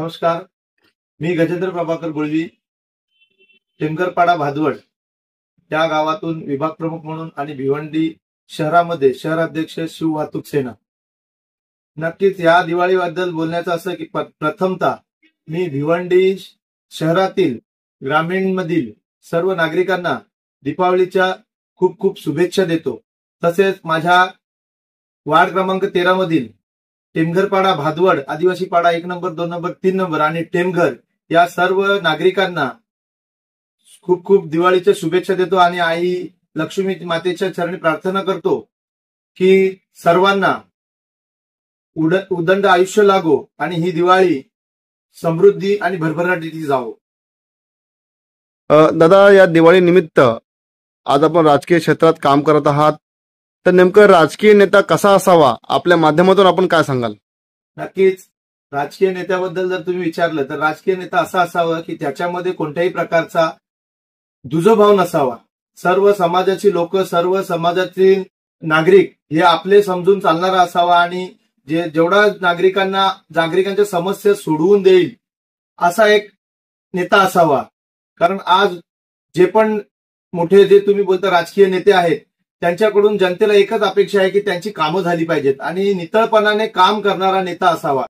नमस्कार, मी गजेंद्र प्रभाकर गुळवी, टेमघरपाडा भादवड या गावातून विभाग प्रमुख म्हणून आणि भिवंडी शहरामध्ये शहराध्यक्ष शिव वाहतूक सेना. नक्कीच या दिवाळीबद्दल बोलण्याचं असं की प्रथमतः मी भिवंडी शहरातील ग्रामीणमधील सर्व नागरिकांना दीपावलीच्या खूप खूप शुभेच्छा देतो. तसेच माझ्या वार्ड क्रमांक 13 मधील टेमघरपाडा भादवड आदिवासी पाडा 1 नंबर 2 नंबर 3 नंबर आणि टेमघर या सर्व नागरिकांना खूप खूप दिवाळीच्या शुभेच्छा देतो आणि आई लक्ष्मी मातेच्या चरणी प्रार्थना करतो की सर्वांना उदंड आयुष्य लागो आणि ही दिवाळी समृद्धी आणि भरभराटीची जावो. दादा, या दिवाळी निमित्त आज आपण राजकीय क्षेत्रात काम करत आहात, तर नेमकं राजकीय नेता कसा असावा आपल्या माध्यमातून आपण काय सांगाल? नक्कीच राजकीय नेत्याबद्दल जर तुम्ही विचारलं तर राजकीय नेता असा असावा की त्याच्यामध्ये कोणत्याही प्रकारचा दुजोभाव नसावा. सर्व समाजाची लोक, सर्व समाजातील नागरिक हे आपले समजून चालणारा असावा आणि जेवढा नागरिकांच्या समस्या सोडवून देईल असा एक नेता असावा. कारण आज जे पण मोठे जे तुम्ही बोलता राजकीय नेते आहेत त्यांच्याकडून जनतेला एकच अपेक्षा आहे की त्यांची कामं झाली पाहिजेत आणि नितळपणाने काम करणारा नेता असावा.